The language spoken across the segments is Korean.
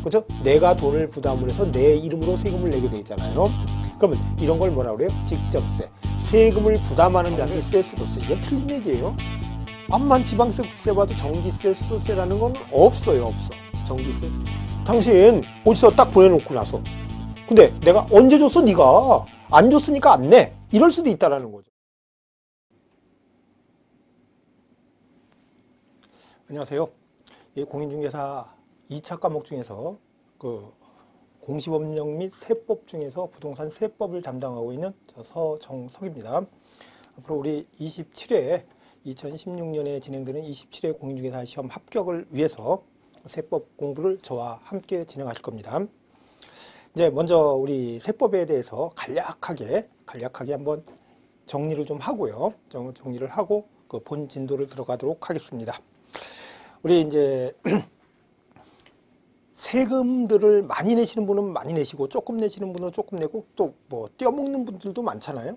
그렇죠? 내가 돈을 부담을 해서 내 이름으로 세금을 내게 돼 있잖아요. 그러면 이런 걸 뭐라 그래요? 직접세. 세금을 부담하는 자기세, 수도세. 이건 틀린 얘기예요. 암만 지방세, 국세 봐도 정기세, 수도세라는 건 없어요. 없어. 정기세. 당신 어디서 딱 보내놓고 나서 근데 내가 언제 줬어? 네가 안 줬으니까 안 내. 이럴 수도 있다라는 거죠. 안녕하세요. 공인중개사 2차 과목 중에서 그 공시법령 및 세법 중에서 부동산 세법을 담당하고 있는 서정석입니다. 앞으로 우리 27회 2016년에 진행되는 27회 공인중개사 시험 합격을 위해서 세법 공부를 저와 함께 진행하실 겁니다. 이제 먼저 우리 세법에 대해서 간략하게 한번 정리를 좀 하고요. 정리를 하고 그 본 진도를 들어가도록 하겠습니다. 우리 이제 세금들을 많이 내시는 분은 많이 내시고 조금 내시는 분은 조금 내고 또 뭐 떼어먹는 분들도 많잖아요.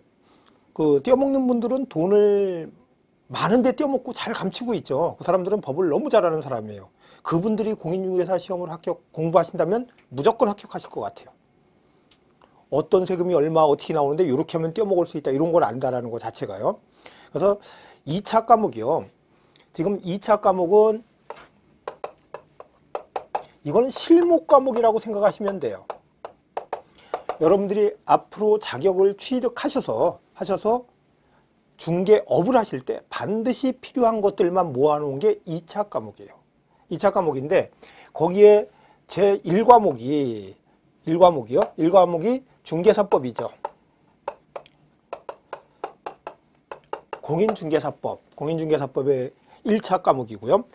그 떼어먹는 분들은 돈을 많은데 떼어먹고 잘 감추고 있죠. 그 사람들은 법을 너무 잘하는 사람이에요. 그분들이 공인중개사 시험을 공부하신다면 무조건 합격하실 것 같아요. 어떤 세금이 얼마 어떻게 나오는데 이렇게 하면 떼어먹을 수 있다 이런 걸 안다라는 것 자체가요. 그래서 2차 과목이요. 지금 2차 과목은 이거는 실무 과목이라고 생각하시면 돼요. 여러분들이 앞으로 자격을 취득하셔서 중개업을 하실 때 반드시 필요한 것들만 모아놓은 게 2차 과목이에요. 2차 과목인데 거기에 제1과목이 1과목이 중개사법이죠. 공인중개사법의 1차 과목이고요.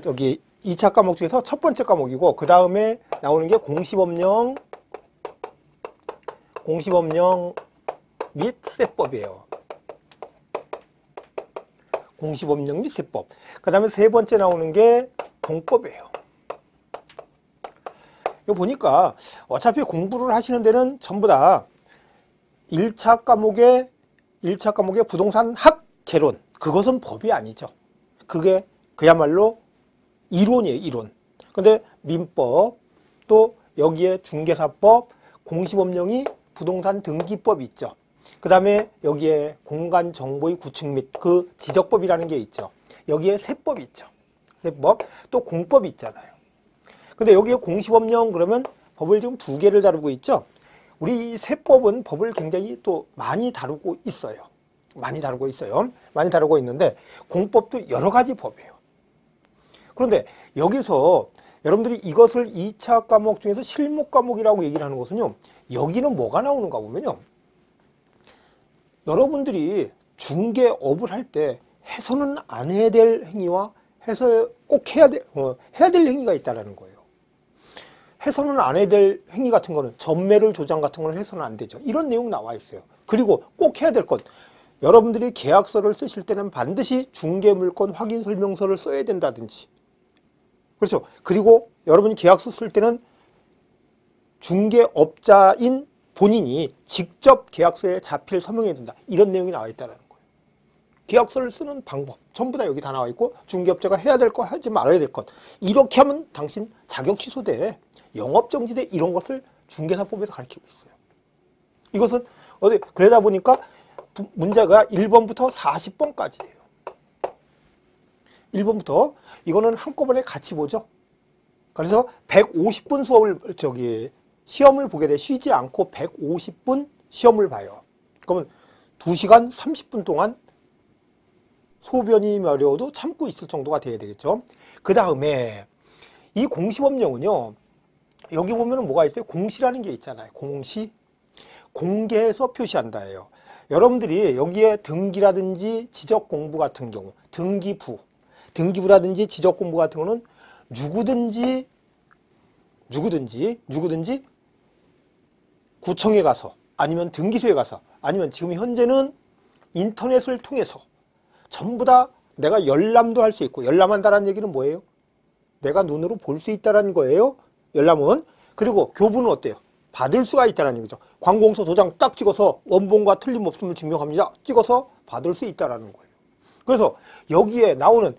여기 2차 과목 중에서 첫 번째 과목이고 그 다음에 나오는 게 공시법령 및 세법이에요. 공시법령 및 세법. 그 다음에 세 번째 나오는 게 공법이에요. 이거 보니까 어차피 공부를 하시는 데는 전부 다 1차 과목의 부동산 학 개론. 그것은 법이 아니죠. 그게 그야말로 이론이에요, 이론. 근데 민법, 또 여기에 중개사법, 공시법령이 부동산 등기법 있죠. 그 다음에 여기에 공간정보의 구축 및 그 지적법이라는 게 있죠. 여기에 세법이 있죠. 세법, 또 공법이 있잖아요. 근데 여기에 공시법령 그러면 법을 지금 두 개를 다루고 있죠. 우리 세법은 법을 굉장히 또 많이 다루고 있어요. 많이 다루고 있는데 공법도 여러 가지 법이에요. 그런데 여기서 여러분들이 이것을 2차 과목 중에서 실무 과목이라고 얘기를 하는 것은요. 여기는 뭐가 나오는가 보면요. 여러분들이 중개업을 할 때 해서는 안 해야 될 행위와 해서 꼭 해야 될 행위가 있다는 거예요. 해서는 안 해야 될 행위 같은 거는 전매를 조장 같은 걸 해서는 안 되죠. 이런 내용 나와 있어요. 그리고 꼭 해야 될 것. 여러분들이 계약서를 쓰실 때는 반드시 중개물건 확인 설명서를 써야 된다든지. 그렇죠. 그리고 여러분이 계약서 쓸 때는 중개업자인 본인이 직접 계약서에 자필 서명해야 된다. 이런 내용이 나와 있다는 거예요. 계약서를 쓰는 방법 전부 다 여기 다 나와 있고 중개업자가 해야 될 것, 하지 말아야 될 것. 이렇게 하면 당신 자격 취소돼. 영업정지돼. 이런 것을 중개사법에서 가르치고 있어요. 이것은 그러다 보니까 문제가 1번부터 40번까지예요. 1번부터 이거는 한꺼번에 같이 보죠. 그래서 150분 시험을 보게 돼. 쉬지 않고 150분 시험을 봐요. 그러면 2시간 30분 동안 소변이 마려워도 참고 있을 정도가 돼야 되겠죠. 그 다음에 이 공시법령은요. 여기 보면은 뭐가 있어요? 공시라는 게 있잖아요. 공시. 공개해서 표시한다예요. 여러분들이 여기에 등기라든지 지적공부 같은 경우, 등기부라든지 지적공부 같은 경우는 누구든지 구청에 가서 아니면 등기소에 가서 아니면 지금 현재는 인터넷을 통해서 전부 다 내가 열람도 할 수 있고, 열람한다는 얘기는 뭐예요? 내가 눈으로 볼 수 있다는 거예요. 열람은. 그리고 교부는 어때요? 받을 수가 있다는 얘기죠. 관공서 도장 딱 찍어서 원본과 틀림없음을 증명합니다. 찍어서 받을 수 있다는 거예요. 그래서 여기에 나오는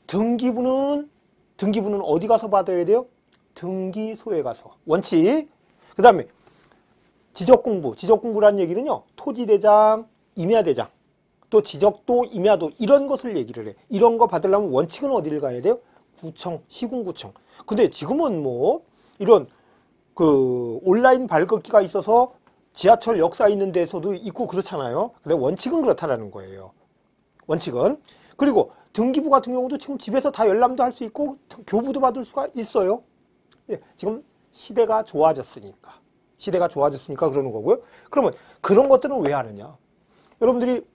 등기부는 어디 가서 받아야 돼요? 등기소에 가서 원칙. 그 다음에 지적공부. 지적공부라는 얘기는요, 토지대장, 임야대장, 또 지적도, 임야도 이런 것을 얘기를 해. 이런 거 받으려면 원칙은 어디를 가야 돼요? 구청, 시군구청. 근데 지금은 뭐 이런 그 온라인 발급기가 있어서 지하철 역사 있는 데서도 있고 그렇잖아요. 근데 원칙은 그렇다라는 거예요. 원칙은. 그리고 등기부 같은 경우도 지금 집에서 다 열람도 할 수 있고 교부도 받을 수가 있어요. 예, 지금 시대가 좋아졌으니까. 시대가 좋아졌으니까 그러는 거고요. 그러면 그런 것들은 왜 하느냐? 여러분들이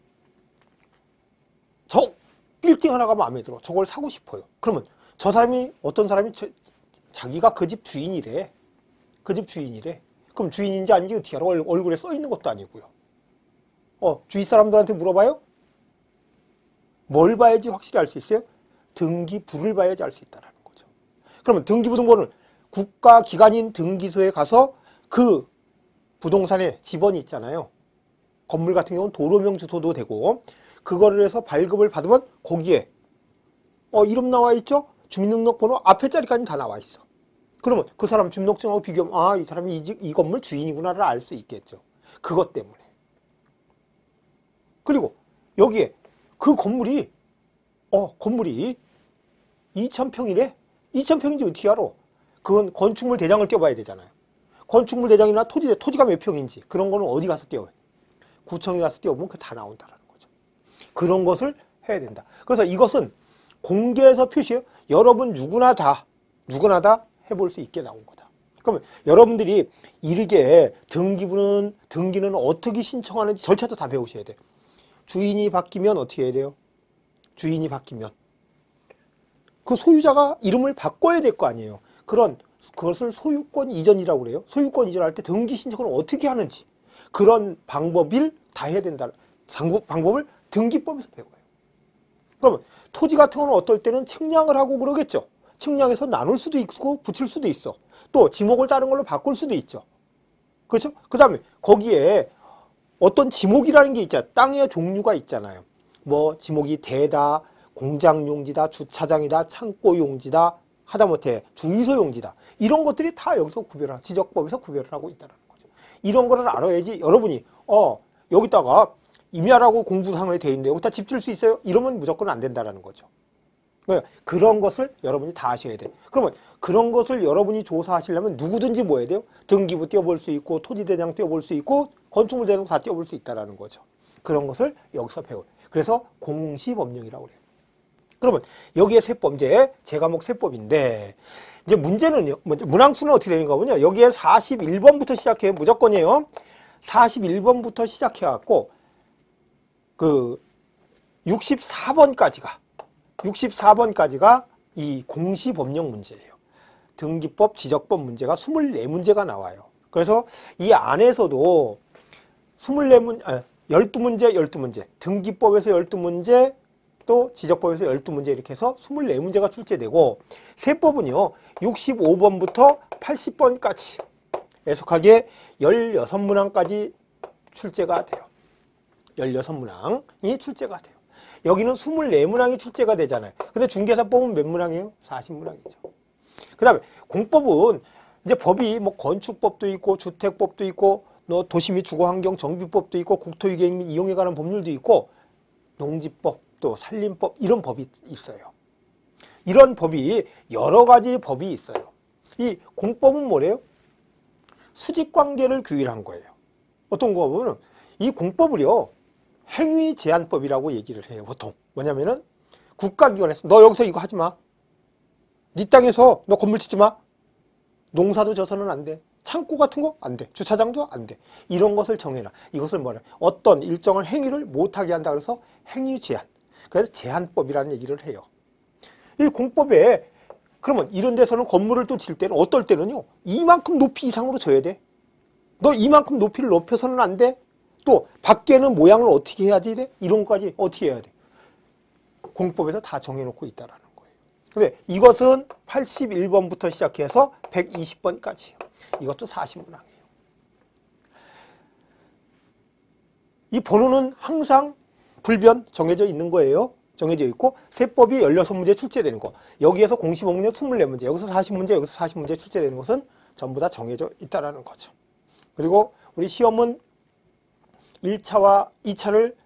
저 빌딩 하나가 마음에 들어. 저걸 사고 싶어요. 그러면 저 사람이 어떤 사람이 자기가 그 집 주인이래. 그 집 주인이래. 그럼 주인인지 아닌지 어떻게 알아? 얼굴에 써 있는 것도 아니고요. 주위 사람들한테 물어봐요? 뭘 봐야지 확실히 알 수 있어요? 등기부를 봐야지 알 수 있다는 거죠. 그러면 등기부 등본을 국가기관인 등기소에 가서 그 부동산에 지번이 있잖아요. 건물 같은 경우는 도로명 주소도 되고 그거를 해서 발급을 받으면 거기에 이름 나와 있죠? 주민등록번호 앞에 자리까지 다 나와 있어. 그러면 그 사람 주민등록증하고 비교하면 이 사람이 이 건물 주인이구나를 알 수 있겠죠. 그것 때문에. 그리고 여기에 그 건물이 2,000평이래. 2,000평인지 어떻게 알아? 그건 건축물 대장을 떼어봐야 되잖아요. 건축물 대장이나 토지가 몇 평인지 그런 거는 어디 가서 떼어요? 구청에 가서 떼어보면 그 다 나온다는 거죠. 그런 것을 해야 된다. 그래서 이것은 공개해서 표시해요. 여러분 누구나 다 해볼 수 있게 나온 거다. 그러면 여러분들이 이르게 등기는 어떻게 신청하는지 절차도 다 배우셔야 돼요. 주인이 바뀌면 어떻게 해야 돼요? 주인이 바뀌면 그 소유자가 이름을 바꿔야 될 거 아니에요. 그것을 소유권 이전이라고 그래요. 소유권 이전할 때 등기 신청을 어떻게 하는지 그런 방법을 다 해야 된다. 방법을 등기법에서 배워요. 그러면 토지 같은 거는 어떨 때는 측량을 하고 그러겠죠. 측량해서 나눌 수도 있고 붙일 수도 있어. 또 지목을 다른 걸로 바꿀 수도 있죠. 그렇죠? 그 다음에 거기에 어떤 지목이라는 게 있잖아요. 땅의 종류가 있잖아요. 뭐 지목이 대다, 공장용지다, 주차장이다, 창고용지다, 하다못해 주유소용지다. 이런 것들이 다 여기서 지적법에서 구별을 하고 있다는 거죠. 이런 거를 알아야지 여러분이 여기다가 임야라고 공부상에 돼 있는데 여기다 집 질 수 있어요? 이러면 무조건 안 된다는 거죠. 그런 것을 여러분이 다 아셔야 돼요. 그러면 그런 것을 여러분이 조사하시려면 누구든지 뭐 해야 돼요? 등기부 띄워볼 수 있고 토지대장 띄워볼 수 있고 건축물 대장 다 띄워볼 수 있다는 거죠. 그런 것을 여기서 배워요. 그래서 공시법령이라고 그래요. 그러면 여기에 세법제, 제과목 세법인데 이제 문제는요. 문항수는 어떻게 되는가 보면요. 여기에 41번부터 시작해요. 무조건이에요. 41번부터 시작해갖고 그 64번까지가 이 공시법령 문제예요. 등기법, 지적법 문제가 24문제가 나와요. 그래서 이 안에서도 12문제, 등기법에서 12문제, 또 지적법에서 12문제 이렇게 해서 24문제가 출제되고 세법은요. 65번부터 80번까지 애석하게 16문항까지 출제가 돼요. 16문항이 출제가 돼요. 여기는 24문항이 출제가 되잖아요. 근데 중개사법은 몇 문항이에요? 40문항이죠. 그 다음에 공법은 이제 법이 뭐 건축법도 있고 주택법도 있고 도시 및 주거환경 정비법도 있고 국토유계 및 이용에 관한 법률도 있고 농지법 또 산림법 이런 법이 있어요. 이런 법이 여러 가지 법이 있어요. 이 공법은 뭐래요? 수직관계를 규율한 거예요. 어떤 거 보면 이 공법을요. 행위제한법이라고 얘기를 해요. 보통 뭐냐면은 국가기관에서 너 여기서 이거 하지 마. 네 땅에서 너 건물 짓지 마. 농사도 져서는 안 돼. 창고 같은 거 안 돼. 주차장도 안 돼. 이런 것을 정해놔. 이것을 뭐래? 어떤 일정을 행위를 못하게 한다 그래서 행위제한. 그래서 제한법이라는 얘기를 해요. 이 공법에 그러면 이런 데서는 건물을 또 질 때는 어떨 때는요. 이만큼 높이 이상으로 져야 돼. 너 이만큼 높이를 높여서는 안 돼. 또 밖에는 모양을 어떻게 해야 돼? 이런 것까지 어떻게 해야 돼? 공법에서 다 정해놓고 있다는 거예요. 근데 이것은 81번부터 시작해서 120번까지요. 이것도 40문항이에요. 이 번호는 항상 불변 정해져 있는 거예요. 정해져 있고 세법이 16문제 출제되는 거, 여기에서 공시법문제 24문제, 여기서 40문제, 여기서 40문제 출제되는 것은 전부 다 정해져 있다라는 거죠. 그리고 우리 시험은 1차와 2차를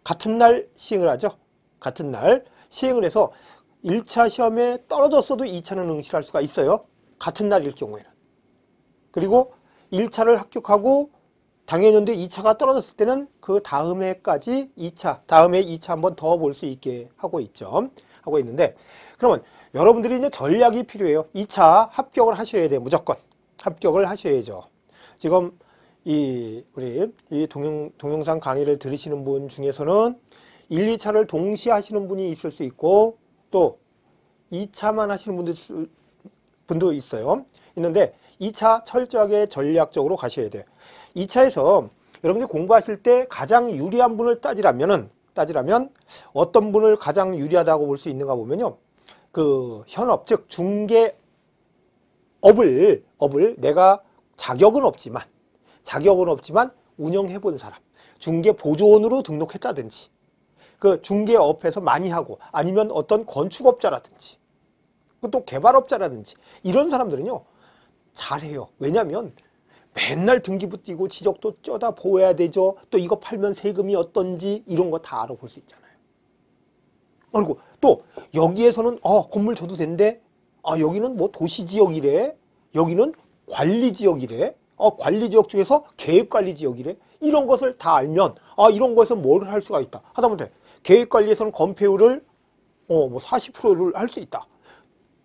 같은 날 시행을 하죠. 같은 날 시행을 해서 1차 시험에 떨어졌어도 2차는 응시할 수가 있어요. 같은 날일 경우에는. 그리고 1차를 합격하고 당해년도에 2차가 떨어졌을 때는 그 다음 해까지 2차, 다음에 2차 한번 더 볼 수 있게 하고 있죠. 하고 있는데, 그러면 여러분들이 이제 전략이 필요해요. 2차 합격을 하셔야 돼요. 무조건. 합격을 하셔야죠. 지금 우리 동영상 강의를 들으시는 분 중에서는 1, 2차를 동시에 하시는 분이 있을 수 있고, 또 2차만 하시는 분도 있어요. 있는데 2차 철저하게 전략적으로 가셔야 돼요. 2차에서 여러분들이 공부하실 때 가장 유리한 분을 따지라면 어떤 분을 가장 유리하다고 볼 수 있는가 보면요. 그 현업, 즉 중개업을 내가 자격은 없지만 운영해 본 사람, 중개보조원으로 등록했다든지, 그 중개업에서 많이 하고, 아니면 어떤 건축업자라든지, 또 개발업자라든지, 이런 사람들은요 잘해요. 왜냐하면 맨날 등기부 띄고 지적도 쪄다 보여야 되죠. 또 이거 팔면 세금이 어떤지 이런 거 다 알아볼 수 있잖아요. 그리고 또 여기에서는 건물 줘도 된대. 여기는 뭐 도시지역이래. 여기는 관리지역이래. 관리지역 중에서 계획관리지역이래. 이런 것을 다 알면 이런 거에서 뭘 할 수가 있다. 하다못해 계획관리에서는 건폐율을 뭐 40%를 할 수 있다.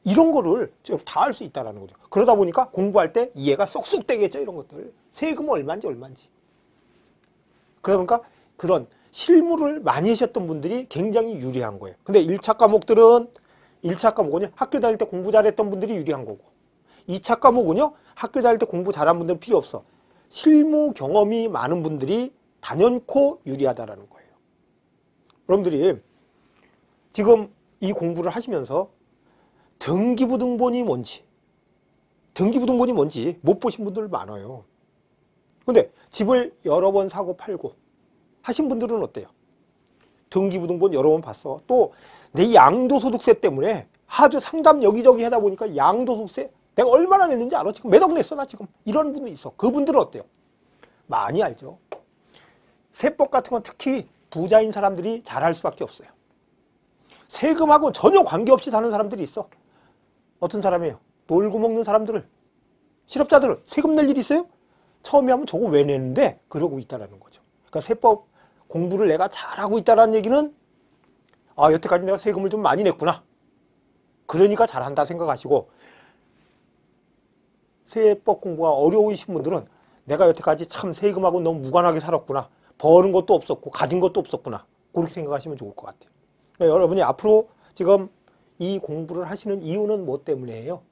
이런 거를 다 할 수 있다는 거죠. 그러다 보니까 공부할 때 이해가 쏙쏙 되겠죠. 이런 것들. 세금은 얼마인지. 그러다 보니까 그런 실무를 많이 하셨던 분들이 굉장히 유리한 거예요. 근데 1차 과목은요, 학교 다닐 때 공부 잘했던 분들이 유리한 거고, 2차 과목은요, 학교 다닐 때 공부 잘한 분들은 필요 없어. 실무 경험이 많은 분들이 단연코 유리하다라는 거예요. 여러분들이 지금 이 공부를 하시면서 등기부등본이 뭔지 못 보신 분들 많아요. 근데 집을 여러 번 사고 팔고 하신 분들은 어때요? 등기부등본 여러 번 봤어. 또 내 양도소득세 때문에 아주 상담 여기저기 하다 보니까 양도소득세 내가 얼마나 냈는지 알아? 지금 몇 억 냈어 나 지금. 이런 분도 있어. 그분들은 어때요? 많이 알죠. 세법 같은 건 특히 부자인 사람들이 잘할 수밖에 없어요. 세금하고 전혀 관계없이 사는 사람들이 있어. 어떤 사람이에요? 놀고 먹는 사람들을, 실업자들을 세금 낼 일이 있어요? 처음에 하면 저거 왜 내는데? 그러고 있다는 거죠. 그러니까 세법 공부를 내가 잘하고 있다는 얘기는 여태까지 내가 세금을 좀 많이 냈구나. 그러니까 잘한다 생각하시고, 세법 공부가 어려우신 분들은 내가 여태까지 참 세금하고 너무 무관하게 살았구나. 버는 것도 없었고 가진 것도 없었구나. 그렇게 생각하시면 좋을 것 같아요. 그러니까 여러분이 앞으로 지금 이 공부를 하시는 이유는 뭐 때문이에요?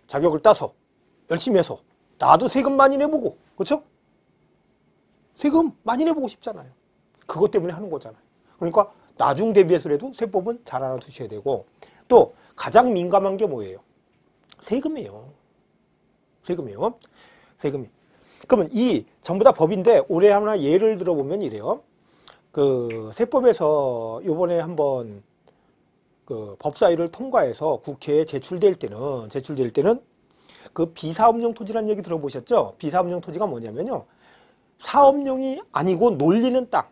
자격을 따서 열심히 해서 나도 세금 많이 내보고, 그렇죠? 세금 많이 내보고 싶잖아요. 그것 때문에 하는 거잖아요. 그러니까 나중 대비해서라도 세법은 잘 알아두셔야 되고, 또 가장 민감한 게 뭐예요? 세금이에요. 세금이. 그러면 이 전부 다 법인데 올해 하나 예를 들어보면 이래요. 그 세법에서 요번에 한번 그 법사위를 통과해서 국회에 제출될 때는 그 비사업용 토지라는 얘기 들어보셨죠? 비사업용 토지가 뭐냐면요, 사업용이 아니고 놀리는 땅.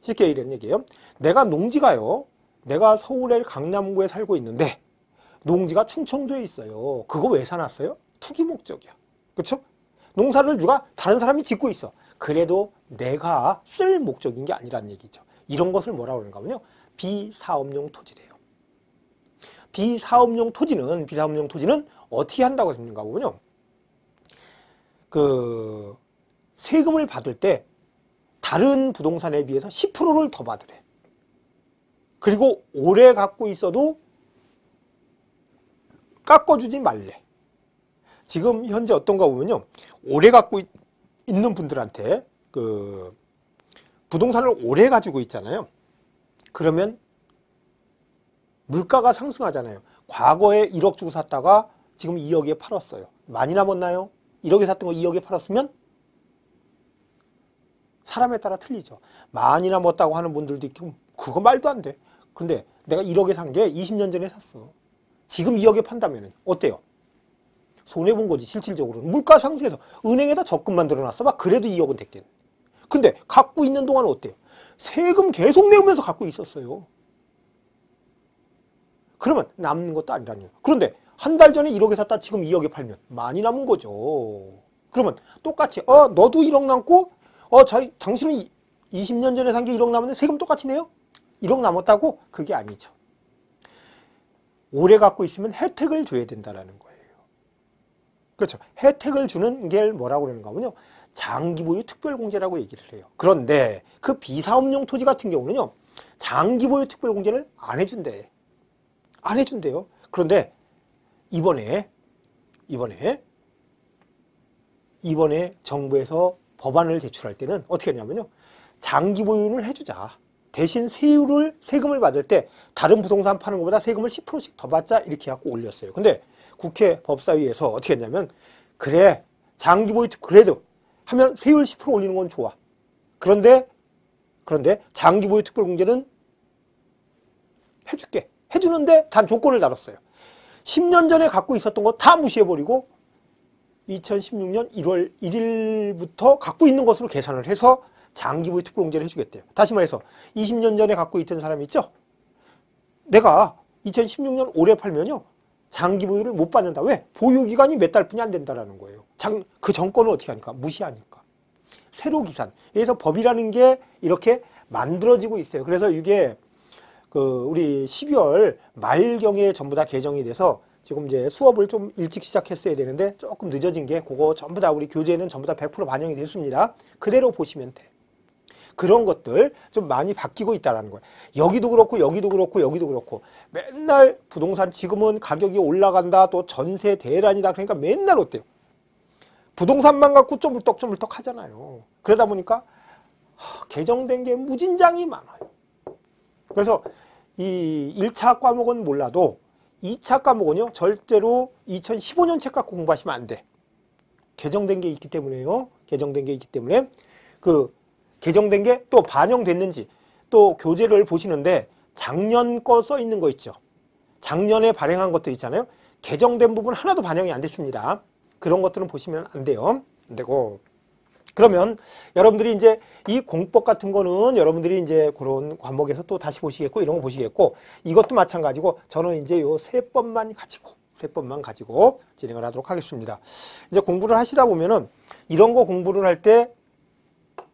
쉽게 이런 얘기예요. 내가 농지가요, 내가 서울의 강남구에 살고 있는데 농지가 충청도에 있어요. 그거 왜 사놨어요? 투기 목적이야. 그렇죠? 농사를 누가 다른 사람이 짓고 있어. 그래도 내가 쓸 목적인 게 아니라는 얘기죠. 이런 것을 뭐라고 그러는가 하면요, 비사업용 토지래요. 비사업용 토지는 어떻게 한다고 했는가 보면요, 그 세금을 받을 때 다른 부동산에 비해서 10%를 더 받으래. 그리고 오래 갖고 있어도 깎아주지 말래. 지금 현재 어떤가 보면요, 오래 갖고 있는 분들한테 그 부동산을 오래 가지고 있잖아요. 그러면 물가가 상승하잖아요. 과거에 1억 주고 샀다가 지금 2억에 팔았어요. 많이 남았나요? 1억에 샀던 거 2억에 팔았으면 사람에 따라 틀리죠. 많이 남았다고 하는 분들도 있고 그거 말도 안 돼. 근데 내가 1억에 산 게 20년 전에 샀어. 지금 2억에 판다면 어때요? 손해본 거지 실질적으로는. 물가 상승해서 은행에다 적금만 들어놨어 막 그래도 2억은 됐겠네. 근데 갖고 있는 동안은 어때요? 세금 계속 내면서 갖고 있었어요. 그러면 남는 것도 아니라니요. 그런데 한 달 전에 1억에 샀다 지금 2억에 팔면 많이 남은 거죠. 그러면 똑같이 너도 1억 남고 당신은 20년 전에 산 게 1억 남았는데 세금 똑같이 내요? 1억 남았다고? 그게 아니죠. 오래 갖고 있으면 혜택을 줘야 된다는 거예요. 그렇죠. 혜택을 주는 게 뭐라고 그러는가 하면요. 장기 보유 특별공제라고 얘기를 해요. 그런데 그 비사업용 토지 같은 경우는요. 장기 보유 특별공제를 안 해준대. 안 해준대요. 그런데 이번에 정부에서 법안을 제출할 때는 어떻게 했냐면요. 장기 보유는 해주자. 대신 세금을 받을 때 다른 부동산 파는 것보다 세금을 10%씩 더 받자 이렇게 갖고 올렸어요. 근데 국회 법사위에서 어떻게 했냐면 그래 장기 보유 그래도 하면 세율 10% 올리는 건 좋아. 그런데 장기 보유 특별공제는 해줄게. 해주는데 단 조건을 달았어요. 10년 전에 갖고 있었던 거 다 무시해버리고 2016년 1월 1일부터 갖고 있는 것으로 계산을 해서 장기 보유 특별공제를 해주겠대요. 다시 말해서 20년 전에 갖고 있던 사람이 있죠? 내가 2016년 올해 팔면요. 장기 보유를 못 받는다. 왜? 보유기간이 몇 달뿐이 안 된다는 거예요. 그 정권을 어떻게 하니까? 무시하니까. 세로 기산. 그래서 법이라는 게 이렇게 만들어지고 있어요. 그래서 이게 우리 12월 말경에 전부 다 개정이 돼서 지금 이제 수업을 좀 일찍 시작했어야 되는데 조금 늦어진 게 그거 전부 다 우리 교재에는 전부 다 100% 반영이 됐습니다. 그대로 보시면 돼. 그런 것들 좀 많이 바뀌고 있다는 거예요. 여기도 그렇고 여기도 그렇고 여기도 그렇고 맨날 부동산 지금은 가격이 올라간다 또 전세 대란이다 그러니까 맨날 어때요? 부동산만 갖고 쪼물떡 하잖아요. 그러다 보니까 개정된 게 무진장이 많아요. 그래서 이 1차 과목은 몰라도 2차 과목은요. 절대로 2015년 책 갖고 공부하시면 안 돼. 개정된 게 있기 때문에요. 개정된 게 있기 때문에 개정된 게 또 반영됐는지 또 교재를 보시는데 작년 거 써 있는 거 있죠. 작년에 발행한 것들 있잖아요. 개정된 부분 하나도 반영이 안 됐습니다. 그런 것들은 보시면 안 돼요. 안 되고. 그러면 여러분들이 이제 이 공법 같은 거는 여러분들이 이제 그런 과목에서 또 다시 보시겠고 이런 거 보시겠고 이것도 마찬가지고 저는 이제 요 세 번만 가지고 진행을 하도록 하겠습니다. 이제 공부를 하시다 보면은 이런 거 공부를 할 때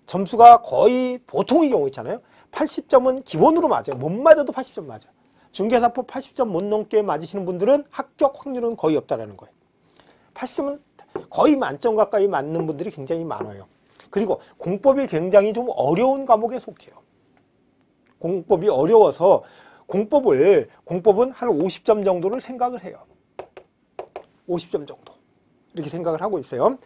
점수가 거의 보통의 경우 있잖아요. 80점은 기본으로 맞아요. 못 맞아도 80점 맞아요. 중개사법 80점 못 넘게 맞으시는 분들은 합격 확률은 거의 없다라는 거예요. 80점은 거의 만점 가까이 맞는 분들이 굉장히 많아요. 그리고 공법이 굉장히 좀 어려운 과목에 속해요. 공법이 어려워서 공법은 한 50점 정도를 생각을 해요. 50점 정도 이렇게 생각을 하고 있어요.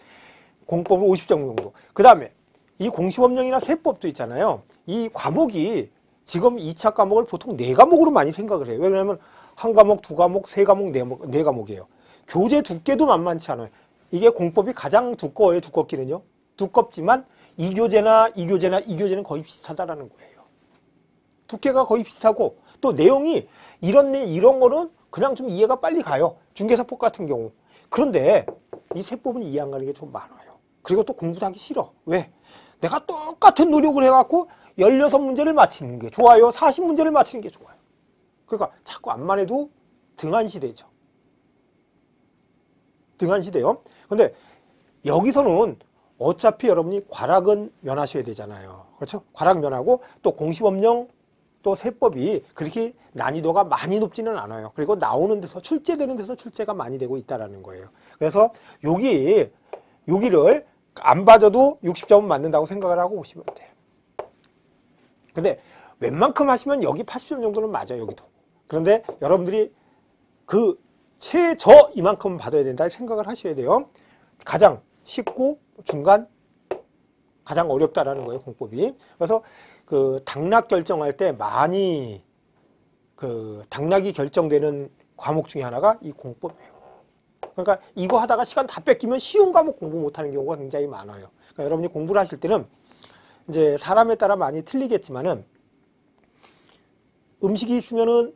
공법을 50점 정도. 그 다음에 이 공시법령이나 세법도 있잖아요. 이 과목이 지금 2차 과목을 보통 4과목으로 많이 생각을 해요. 왜냐하면 한 과목, 두 과목, 세 과목, 네 과목이에요. 교재 두께도 만만치 않아요. 이게 공법이 가장 두꺼워요. 두껍기는요. 두껍지만 이 교재는 거의 비슷하다라는 거예요. 두께가 거의 비슷하고 또 내용이 이런 거는 그냥 좀 이해가 빨리 가요. 중개사법 같은 경우. 그런데 이 세법은 이해 안 가는 게 좀 많아요. 그리고 또 공부도 하기 싫어. 왜? 내가 똑같은 노력을 해갖고 16문제를 맞히는 게 좋아요. 40문제를 맞히는 게 좋아요. 그러니까 자꾸 암만 해도 등한시대죠. 등한시대요. 근데 여기서는 어차피 여러분이 과락은 면하셔야 되잖아요. 그렇죠? 과락 면하고 또 공시법령 또 세법이 그렇게 난이도가 많이 높지는 않아요. 그리고 나오는 데서 출제되는 데서 출제가 많이 되고 있다는 거예요. 그래서 여기를 안 봐줘도 60점은 맞는다고 생각을 하고 오시면 돼요. 근데 웬만큼 하시면 여기 80점 정도는 맞아요. 여기도. 그런데 여러분들이 최저 이만큼 받아야 된다 생각을 하셔야 돼요. 가장 쉽고 중간 가장 어렵다라는 거예요. 공법이. 그래서 당락 결정할 때 많이 당락이 결정되는 과목 중에 하나가 이 공법이에요. 그러니까 이거 하다가 시간 다 뺏기면 쉬운 과목 공부 못하는 경우가 굉장히 많아요. 그러니까 여러분이 공부를 하실 때는 이제 사람에 따라 많이 틀리겠지만은 음식이 있으면은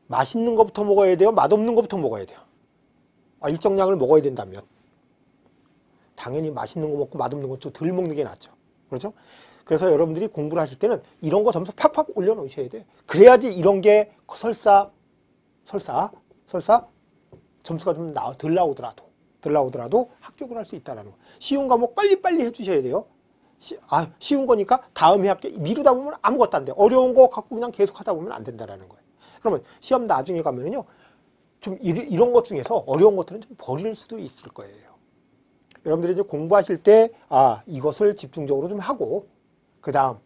맛있는 것부터 먹어야 돼요? 맛없는 것부터 먹어야 돼요? 일정량을 먹어야 된다면 당연히 맛있는 거 먹고 맛없는 거 좀 덜 먹는 게 낫죠. 그렇죠? 그래서 여러분들이 공부를 하실 때는 이런 거 점수 팍팍 올려놓으셔야 돼요. 그래야지 이런 게 설사 점수가 좀 덜 나오더라도 합격을 할 수 있다는 거. 쉬운 과목 빨리빨리 해주셔야 돼요. 쉬운 거니까 다음에 할게. 미루다 보면 아무것도 안 돼. 어려운 거 갖고 그냥 계속 하다 보면 안 된다는 거예요. 그러면 시험 나중에 가면은요, 좀 이런 것 중에서 어려운 것들은 좀 버릴 수도 있을 거예요. 여러분들이 이제 공부하실 때, 이것을 집중적으로 좀 하고, 그 다음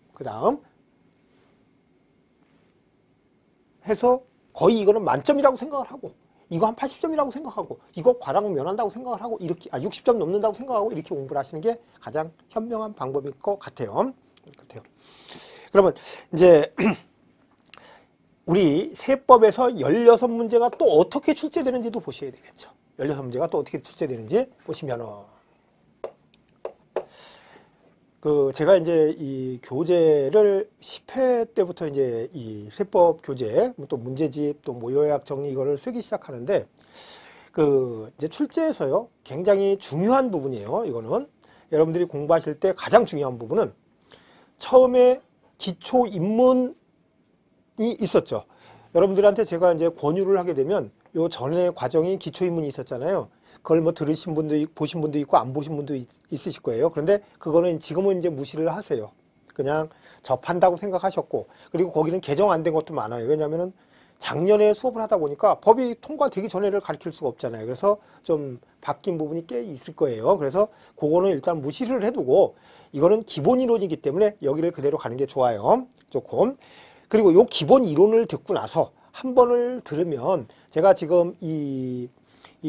해서 거의 이거는 만점이라고 생각을 하고, 이거 한 80점이라고 생각하고, 이거 과락은 면한다고 생각을 하고, 이렇게 60점 넘는다고 생각하고 이렇게 공부를 하시는 게 가장 현명한 방법일 것 같아요. 그러면 이제 우리 세법에서 16문제가 또 어떻게 출제되는지도 보셔야 되겠죠. 16문제가 또 어떻게 출제되는지 보시면은, 제가 이제 이 교재를 10회 때부터 이제 이 세법 교재, 또 문제집, 또 요약 정리 이거를 쓰기 시작하는데, 이제 출제에서요, 굉장히 중요한 부분이에요. 이거는 여러분들이 공부하실 때 가장 중요한 부분은 처음에 기초 입문이 있었죠. 여러분들한테 제가 이제 권유를 하게 되면 요 전에 과정이 기초 입문이 있었잖아요. 그걸 뭐 들으신 분도 있고, 보신 분도 있고, 안 보신 분도 있으실 거예요. 그런데 그거는 지금은 이제 무시를 하세요. 그냥 접한다고 생각하셨고, 그리고 거기는 개정 안 된 것도 많아요. 왜냐면은 작년에 수업을 하다 보니까 법이 통과되기 전에를 가르칠 수가 없잖아요. 그래서 좀 바뀐 부분이 꽤 있을 거예요. 그래서 그거는 일단 무시를 해두고, 이거는 기본 이론이기 때문에 여기를 그대로 가는 게 좋아요. 조금. 그리고 요 기본 이론을 듣고 나서 한 번을 들으면, 제가 지금 이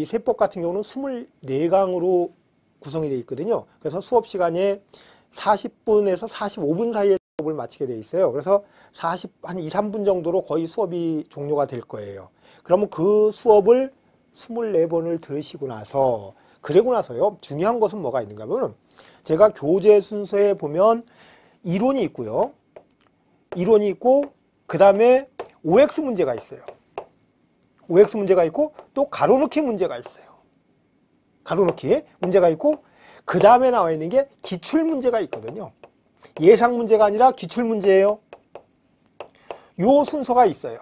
세법 같은 경우는 24강으로 구성이 되어 있거든요. 그래서 수업 시간에 40분에서 45분 사이에 수업을 마치게 되어 있어요. 그래서 한 2, 3분 정도로 거의 수업이 종료가 될 거예요. 그러면 그 수업을 24번을 들으시고 나서, 그러고 나서요, 중요한 것은 뭐가 있는가 하면, 제가 교재 순서에 보면 이론이 있고요. 이론이 있고, 그 다음에 OX 문제가 있어요. OX 문제가 있고, 또 가로넣기 문제가 있어요. 가로넣기 문제가 있고, 그 다음에 나와 있는 게 기출 문제가 있거든요. 예상 문제가 아니라 기출 문제예요. 요 순서가 있어요.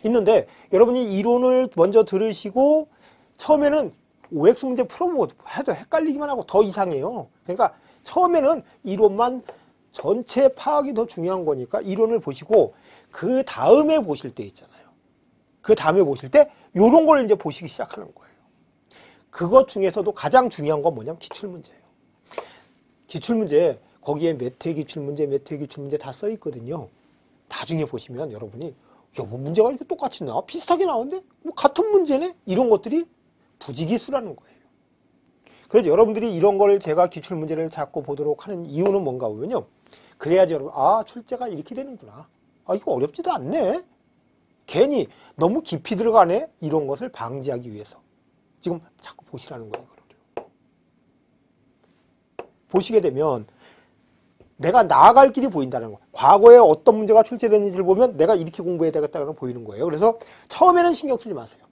있는데 여러분이 이론을 먼저 들으시고 처음에는 OX 문제 풀어보고 해도 헷갈리기만 하고 더 이상해요. 그러니까 처음에는 이론만 전체 파악이 더 중요한 거니까 이론을 보시고 그 다음에 보실 때 있잖아요. 그 다음에 보실 때 요런 걸 이제 보시기 시작하는 거예요. 그것 중에서도 가장 중요한 건 뭐냐면 기출문제예요. 기출문제, 거기에 몇 회 기출문제, 몇 회 기출문제 다 써 있거든요. 나중에 보시면 여러분이 야, 뭐 문제가 이렇게 똑같이 나와? 비슷하게 나오는데? 뭐 같은 문제네? 이런 것들이 부지기수라는 거예요. 그래서 여러분들이 이런 걸 제가 기출문제를 자꾸 보도록 하는 이유는 뭔가 보면요. 그래야지 여러분, 출제가 이렇게 되는구나. 이거 어렵지도 않네. 괜히 너무 깊이 들어가네. 이런 것을 방지하기 위해서. 지금 자꾸 보시라는 거예요. 이거를. 보시게 되면 내가 나아갈 길이 보인다는 거. 과거에 어떤 문제가 출제됐는지를 보면 내가 이렇게 공부해야 되겠다는 보이는 거예요. 그래서 처음에는 신경 쓰지 마세요.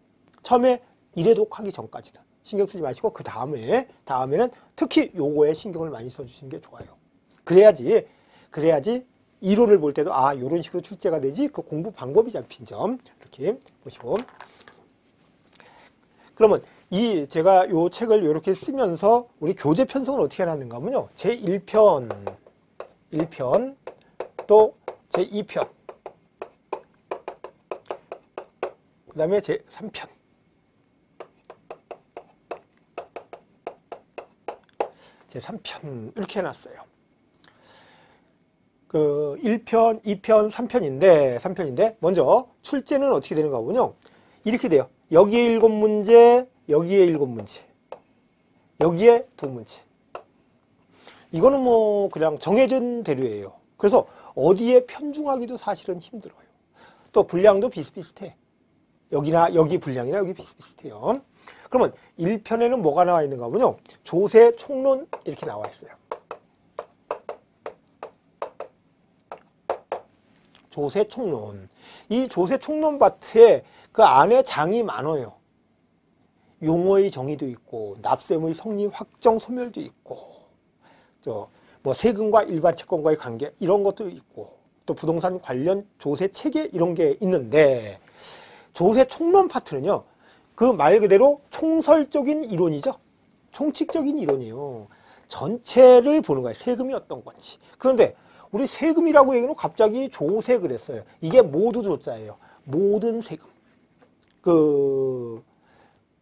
처음에 이래독 하기 전까지는 신경 쓰지 마시고 그 다음에는 특히 요거에 신경을 많이 써주시는 게 좋아요. 그래야지 이론을 볼 때도 요런 식으로 출제가 되지 그 공부 방법이 잡힌 점 이렇게 보시고. 그러면 제가 요 책을 이렇게 쓰면서 우리 교재 편성을 어떻게 해놨는가 하면요. 제1편, 또 제2편, 그 다음에 제3편, 제3편 이렇게 해놨어요. 1편, 2편, 3편인데 먼저 출제는 어떻게 되는가 보면요. 이렇게 돼요. 여기에 7문제, 여기에 7문제, 여기에 2문제. 이거는 뭐 그냥 정해진 대로예요. 그래서 어디에 편중하기도 사실은 힘들어요. 또 분량도 비슷비슷해. 여기 분량이나 여기 비슷비슷해요. 그러면 1편에는 뭐가 나와 있는가 보면요. 조세, 총론 이렇게 나와 있어요. 조세총론. 이 조세총론 파트에 그 안에 장이 많아요. 용어의 정의도 있고 납세의 성립 확정 소멸도 있고 뭐 세금과 일반 채권과의 관계 이런 것도 있고 또 부동산 관련 조세 체계 이런 게 있는데 조세총론 파트는요. 그 말 그대로 총설적인 이론이죠. 총칙적인 이론이에요. 전체를 보는 거예요. 세금이 어떤 건지. 그런데 우리 세금이라고 얘기는 갑자기 조세 그랬어요. 이게 모두 조자예요. 모든 세금.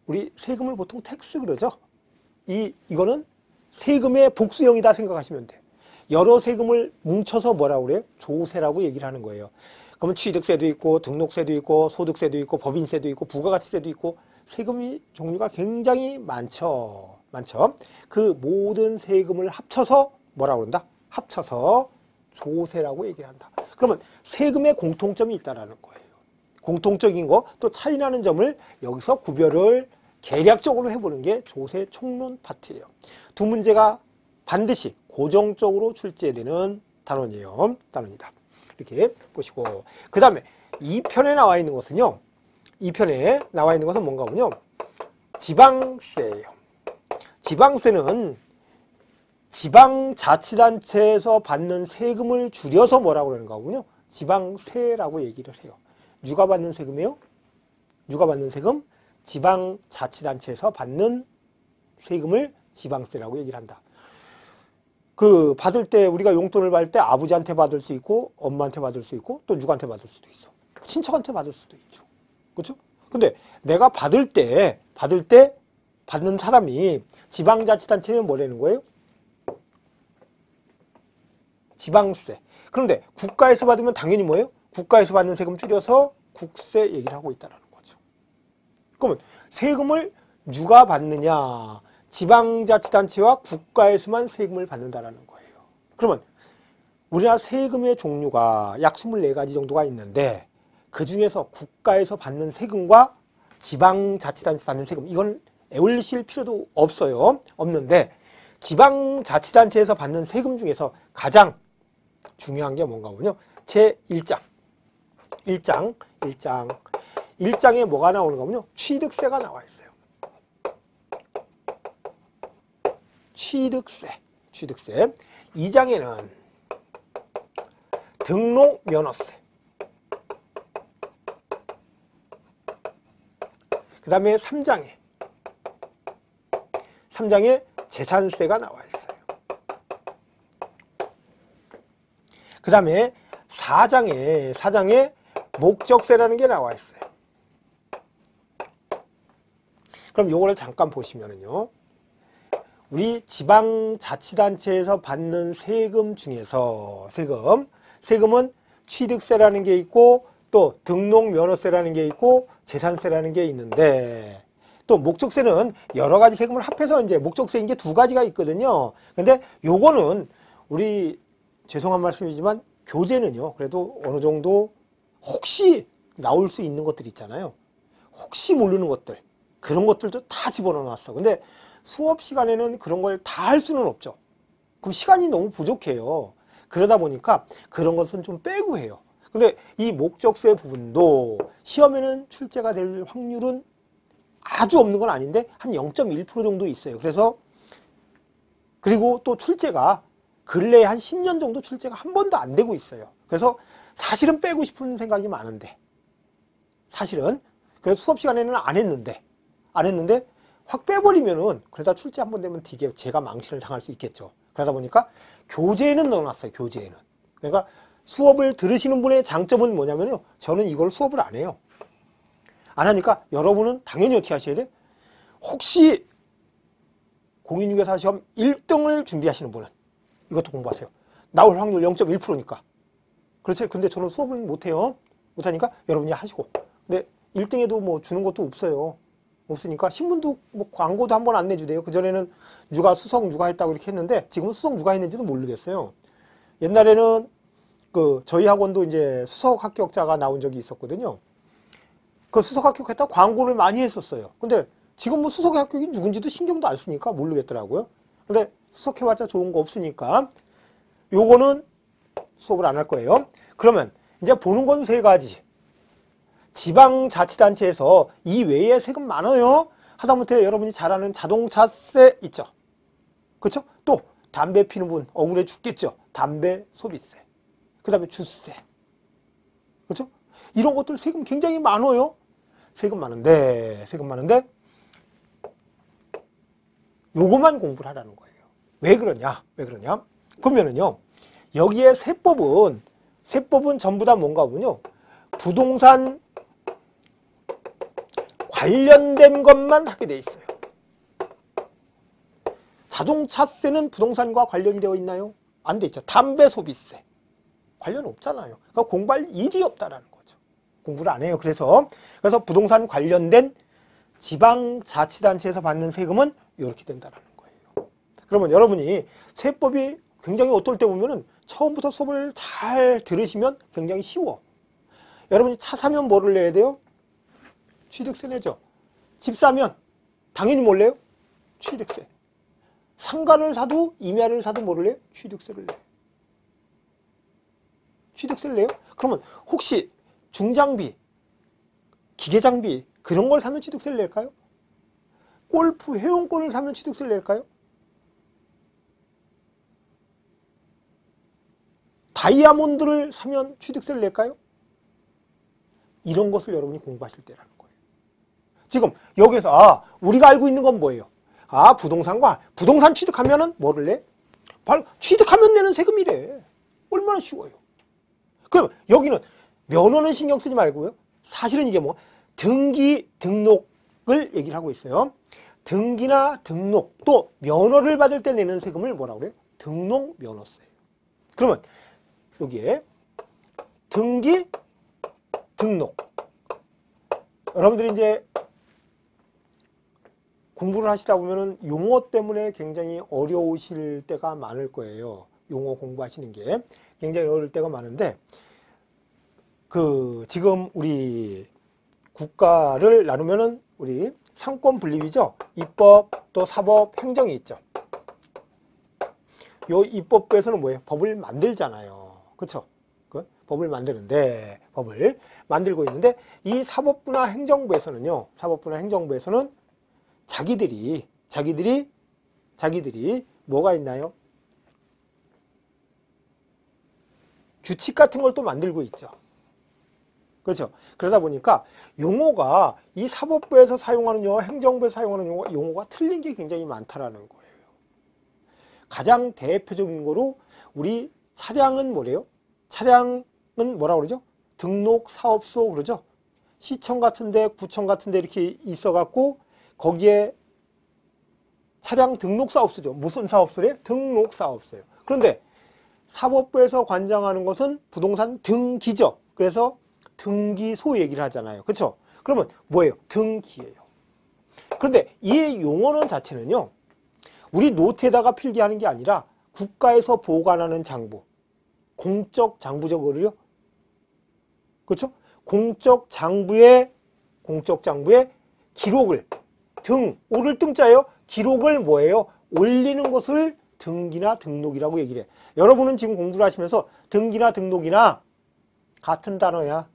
우리 세금을 보통 텍스 그러죠. 이거는 세금의 복수형이다 생각하시면 돼요. 여러 세금을 뭉쳐서 뭐라고 그래요? 조세라고 얘기를 하는 거예요. 그러면 취득세도 있고 등록세도 있고 소득세도 있고 법인세도 있고 부가가치세도 있고 세금이 종류가 굉장히 많죠. 그 모든 세금을 합쳐서 뭐라고 그런다? 합쳐서 조세라고 얘기를 한다. 그러면 세금의 공통점이 있다는 거예요. 공통적인 거 또 차이나는 점을 여기서 구별을 계략적으로 해보는 게 조세 총론 파트예요. 두 문제가 반드시 고정적으로 출제되는 단원이다. 이렇게 보시고 그 다음에 2편에 나와 있는 것은요. 2편에 나와 있는 것은 뭔가 하면요. 지방세예요. 지방세는 지방자치단체에서 받는 세금을 줄여서 뭐라고 그러는가 하군요. 지방세라고 얘기를 해요. 누가 받는 세금이에요? 누가 받는 세금? 지방자치단체에서 받는 세금을 지방세라고 얘기를 한다. 받을 때 우리가 용돈을 받을 때 아버지한테 받을 수 있고 엄마한테 받을 수 있고 또 누구한테 받을 수도 있어. 친척한테 받을 수도 있죠. 그렇죠? 근데 내가 받을 때 받는 사람이 지방자치단체면 뭐라는 거예요? 지방세. 그런데 국가에서 받으면 당연히 뭐예요? 국가에서 받는 세금 줄여서 국세 얘기를 하고 있다는 거죠. 그러면 세금을 누가 받느냐? 지방자치단체와 국가에서만 세금을 받는다는 거예요. 그러면 우리나라 세금의 종류가 약 24가지 정도가 있는데 그 중에서 국가에서 받는 세금과 지방자치단체에서 받는 세금 이건 애올리실 필요도 없는데 지방자치단체에서 받는 세금 중에서 가장 중요한 게 뭔가 보면요. 제1장 1장에 뭐가 나오는가 보면요. 취득세가 나와 있어요. 취득세 2장에는 등록면허세 그 다음에 3장에 재산세가 나와 있어요. 그 다음에 4장에 목적세라는 게 나와 있어요. 그럼 요거를 잠깐 보시면은요. 우리 지방자치단체에서 받는 세금 중에서 세금은 취득세라는 게 있고 또 등록면허세라는 게 있고 재산세라는 게 있는데 또 목적세는 여러 가지 세금을 합해서 이제 목적세인 게 2가지가 있거든요. 근데 요거는 우리 죄송한 말씀이지만 교재는요. 그래도 어느 정도 혹시 나올 수 있는 것들 있잖아요. 혹시 모르는 것들 그런 것들도 다 집어넣어 놨어. 근데 수업 시간에는 그런 걸 다 할 수는 없죠. 그럼 시간이 너무 부족해요. 그러다 보니까 그런 것은 좀 빼고 해요. 근데 이 목적세 부분도 시험에는 출제가 될 확률은 아주 없는 건 아닌데 한 0.1% 정도 있어요. 그리고 또 출제가 근래에 한 10년 정도 출제가 한 번도 안 되고 있어요. 그래서 사실은 빼고 싶은 생각이 많은데 사실은 그래서 수업 시간에는 안 했는데 확 빼버리면은 그러다 출제 한 번 되면 되게 제가 망신을 당할 수 있겠죠. 그러다 보니까 교재에는 넣어놨어요. 교재에는. 그러니까 수업을 들으시는 분의 장점은 뭐냐면요. 저는 이걸 수업을 안 해요. 안 하니까 여러분은 당연히 어떻게 하셔야 돼? 혹시 공인중개사 시험 1등을 준비하시는 분은 이것도 공부하세요. 나올 확률 0.1%니까. 그렇지. 근데 저는 수업을 못해요. 못하니까 여러분이 하시고. 근데 1등에도 뭐 주는 것도 없으니까 신문도 뭐 광고도 한 번 안 내주대요. 그전에는 수석 누가 했다고 이렇게 했는데 지금은 수석 누가 했는지도 모르겠어요. 옛날에는 저희 학원도 이제 수석 합격자가 나온 적이 있었거든요. 그 수석 합격했다고 광고를 많이 했었어요. 근데 지금 뭐 수석 합격이 누군지도 신경도 안 쓰니까 모르겠더라고요. 근데 수석해봤자 좋은 거 없으니까 요거는 수업을 안 할 거예요. 그러면 이제 보는 건 세 가지. 지방자치단체에서 이 외에 세금 많아요. 하다못해 여러분이 잘 아는 자동차세 있죠. 그렇죠? 또 담배 피는 분 억울해 죽겠죠. 담배 소비세. 그 다음에 주세. 그렇죠? 이런 것들 세금 굉장히 많아요. 세금 많은데 요것만 공부를 하라는 거예요. 왜 그러냐? 그러면은요, 여기에 세법은 전부 다 뭔가 보면요, 부동산 관련된 것만 하게 돼 있어요. 자동차세는 부동산과 관련이 되어 있나요? 안 돼 있죠. 담배 소비세 관련 없잖아요. 그러니까 공부할 일이 없다라는 거죠. 공부를 안 해요. 그래서 부동산 관련된 지방자치단체에서 받는 세금은 이렇게 된다라는 거예요. 그러면 여러분이 세법이 굉장히 어떨 때 보면은 처음부터 수업을 잘 들으시면 굉장히 쉬워. 여러분이 차 사면 뭐를 내야 돼요? 취득세 내죠. 집 사면 당연히 뭘 내요? 취득세. 상가를 사도 임야를 사도 뭐를 내요? 취득세를 내요. 취득세를 내요? 그러면 혹시 중장비, 기계장비 그런 걸 사면 취득세를 낼까요? 골프 회원권을 사면 취득세를 낼까요? 다이아몬드를 사면 취득세를 낼까요? 이런 것을 여러분이 공부하실 때라는 거예요. 지금 여기서 우리가 알고 있는 건 뭐예요? 부동산 취득하면은 뭐를 내? 바로 취득하면 내는 세금이래. 얼마나 쉬워요. 그럼 여기는 면허는 신경 쓰지 말고요. 사실은 이게 등기, 등록을 얘기를 하고 있어요. 등기나 등록, 또 면허를 받을 때 내는 세금을 뭐라고 그래요? 등록 면허세예요. 그러면 여기에 등기, 등록. 여러분들이 이제 공부를 하시다 보면은 용어 때문에 굉장히 어려우실 때가 많을 거예요. 용어 공부하시는 게 굉장히 어려울 때가 많은데, 지금 우리 국가를 나누면은 우리 상권 분립이죠. 입법, 또 사법, 행정이 있죠. 요 입법부에서는 뭐예요? 법을 만들잖아요. 그렇죠? 법을 만드는데, 법을 만들고 있는데, 이 사법부나 행정부에서는요, 자기들이 뭐가 있나요? 규칙 같은 걸 또 만들고 있죠. 그렇죠? 그러다 보니까 용어가 이 사법부에서 사용하는 용어, 행정부에서 사용하는 용어가 틀린 게 굉장히 많다라는 거예요. 가장 대표적인 거로 우리 차량은 뭐래요? 차량은 뭐라고 그러죠? 등록 사업소 그러죠? 시청 같은데, 구청 같은데 이렇게 있어갖고 거기에 차량 등록 사업소죠. 무슨 사업소래? 등록 사업소예요. 그런데 사법부에서 관장하는 것은 부동산 등기죠. 그래서 등기소 얘기를 하잖아요. 그렇죠? 그러면 뭐예요? 등기예요. 그런데 이 용어는 자체는요, 우리 노트에다가 필기하는 게 아니라 국가에서 보관하는 장부, 공적 장부적으로요. 그렇죠? 공적 장부에 기록을, 오를 등자예요. 기록을 뭐예요? 올리는 것을 등기나 등록이라고 얘기를 해. 여러분은 지금 공부를 하시면서 등기나 등록이나 같은 단어야.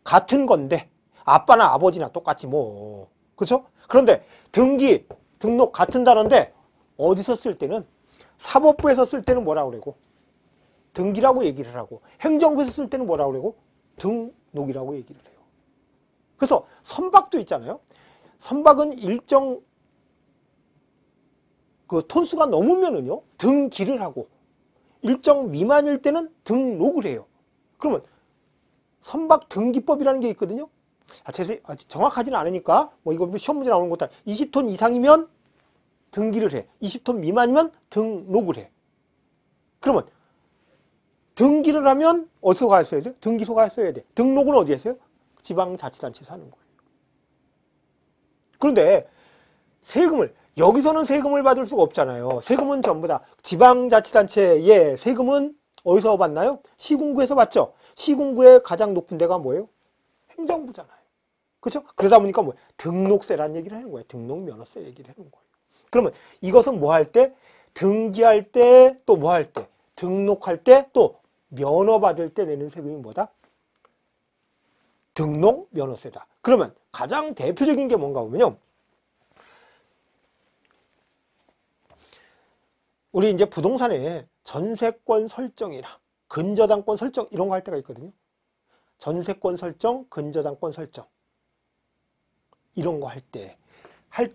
같은 건데 아빠나 아버지나 똑같지 뭐. 그렇죠? 그런데 등기, 등록 같은 단어인데 어디서 쓸 때는 사법부에서 쓸 때는 뭐라고 그러고 등기라고 얘기를 하고, 행정부에서 쓸 때는 뭐라고 그러고 등록이라고 얘기를 해요. 그래서 선박도 있잖아요. 선박은 일정 톤수가 넘으면은요 등기를 하고, 일정 미만일 때는 등록을 해요. 그러면 선박 등기법이라는 게 있거든요. 정확하지는 않으니까 이거 시험 문제 나오는 것도 20톤 이상이면 등기를 해. 20톤 미만이면 등록을 해. 그러면 등기를 하면 어디서 가야 써야 돼? 등기소 가야 써야 돼. 등록은 어디에서 해요? 지방자치단체에서 하는 거예요. 그런데 여기서는 세금을 받을 수가 없잖아요. 세금은 전부 다 지방자치단체의 세금은 어디서 받나요? 시군구에서 받죠. 시군구의 가장 높은 데가 뭐예요? 행정부잖아요. 그렇죠? 그러다 보니까 등록세라는 얘기를 하는 거예요. 등록면허세 얘기를 하는 거예요. 그러면 이것은 뭐 할 때? 등기할 때, 또 뭐 할 때? 등록할 때, 또 면허 받을 때 내는 세금이 뭐다? 등록 면허세다. 그러면 가장 대표적인 게 뭔가 보면요. 우리 이제 부동산에 전세권 설정이나 근저당권 설정 이런 거 할 때가 있거든요. 전세권 설정, 근저당권 설정 이런 거 할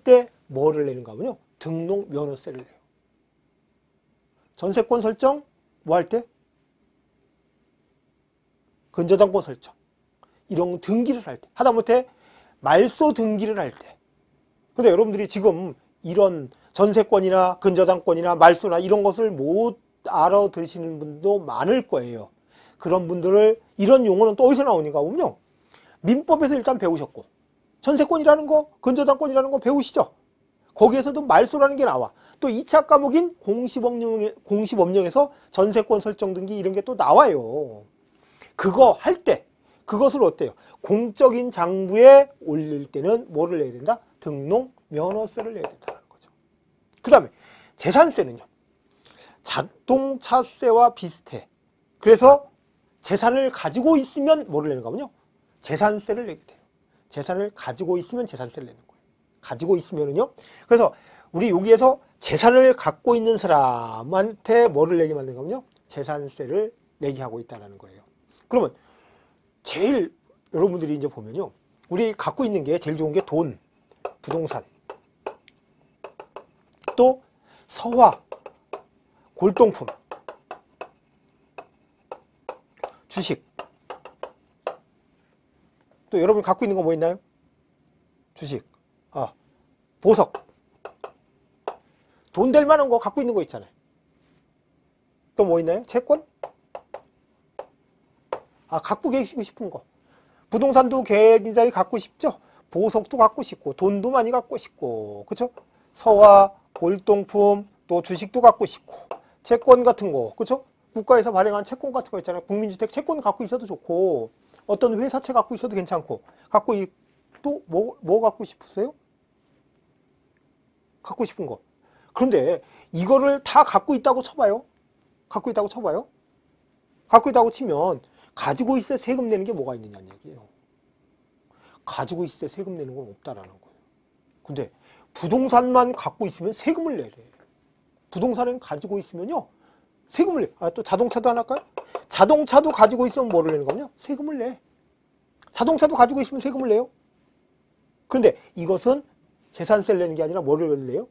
때 뭐를 내는가 하면요. 등록 면허세를 내요. 전세권 설정 뭐 할 때? 근저당권 설정 이런 등기를 할 때, 하다못해 말소 등기를 할 때. 근데 여러분들이 지금 이런 전세권이나 근저당권이나 말소나 이런 것을 못 알아듣시는 분도 많을 거예요. 그런 분들을 이런 용어는 또 어디서 나오는가 보면요. 민법에서 일단 배우셨고 전세권이라는 거, 근저당권이라는 거 배우시죠. 거기에서도 말소라는 게 나와. 또 2차 과목인 공시법령에서 전세권 설정 등기 이런 게 또 나와요. 그거 할 때 그것을 어때요? 공적인 장부에 올릴 때는 뭐를 내야 된다? 등록 면허세를 내야 된다는 거죠. 그 다음에 재산세는요. 자동차세와 비슷해. 그래서 재산을 가지고 있으면 뭐를 내는가 하면요. 재산세를 내게 돼요. 재산을 가지고 있으면 재산세를 내는 거예요. 가지고 있으면은요. 그래서 우리 여기에서 재산을 갖고 있는 사람한테 뭐를 내게 만드는가 하면요. 재산세를 내게 하고 있다는 거예요. 그러면 제일 여러분들이 이제 보면요. 우리 갖고 있는 게 제일 좋은 게 돈, 부동산, 또 서화, 골동품, 주식. 또 여러분 갖고 있는 거 뭐 있나요? 주식, 보석. 돈 될 만한 거 갖고 있는 거 있잖아요. 또 뭐 있나요? 채권? 갖고 계시고 싶은 거. 부동산도 굉장히 갖고 싶죠? 보석도 갖고 싶고, 돈도 많이 갖고 싶고, 그쵸? 서화, 골동품, 또 주식도 갖고 싶고, 채권 같은 거, 그쵸? 국가에서 발행한 채권 같은 거 있잖아요. 국민주택 채권 갖고 있어도 좋고, 어떤 회사채 갖고 있어도 괜찮고, 또 뭐 갖고 싶으세요? 갖고 싶은 거. 그런데 이거를 다 갖고 있다고 쳐봐요. 갖고 있다고 쳐봐요. 갖고 있다고 치면 가지고 있을 때 세금 내는 게 뭐가 있느냐는 얘기예요. 가지고 있을 때 세금 내는 건 없다라는 거예요. 근데 부동산만 갖고 있으면 세금을 내래. 부동산은 가지고 있으면요. 세금을 내. 또 자동차도 하나 할까요? 자동차도 가지고 있으면 뭐를 내는 거냐? 세금을 내. 자동차도 가지고 있으면 세금을 내요. 그런데 이것은 재산세를 내는 게 아니라 뭐를 내요?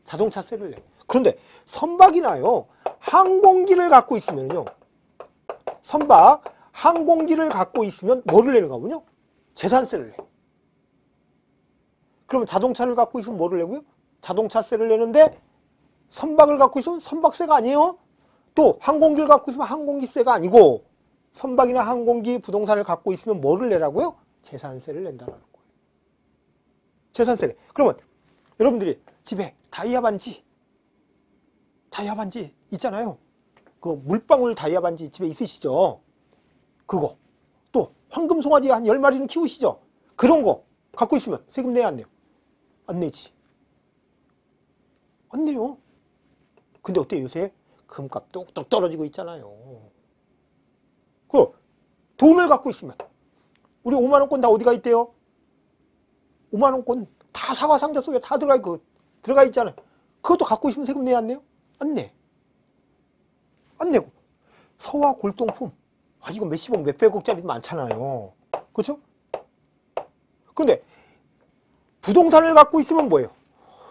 자동차세를 내요. 그런데 선박이나요. 항공기를 갖고 있으면요. 선박, 항공기를 갖고 있으면 뭐를 내는가 보면요. 재산세를 내. 그러면 자동차를 갖고 있으면 뭐를 내고요? 자동차세를 내는데 선박을 갖고 있으면 선박세가 아니에요. 또 항공기를 갖고 있으면 항공기세가 아니고 선박이나 항공기, 부동산을 갖고 있으면 뭐를 내라고요? 재산세를 낸다는 거예요. 재산세를. 그러면 여러분들이 집에 다이아 반지 있잖아요. 그 물방울 다이아 반지 집에 있으시죠? 그거. 또 황금 송아지 한 10마리는 키우시죠? 그런 거 갖고 있으면 세금 내야 안 내요? 안 내지. 안 내요. 근데 어때요? 요새 금값 뚝뚝 떨어지고 있잖아요. 그 돈을 갖고 있으면 우리 5만원권 다 어디가 있대요? 5만원권 다 사과 상자 속에 다 들어가 있잖아요. 그것도 갖고 있으면 세금 내야 안 내요? 안 내. 안 내고. 서화 골동품. 이거 몇십억, 몇백억짜리 많잖아요. 그렇죠? 그런데 부동산을 갖고 있으면 뭐예요?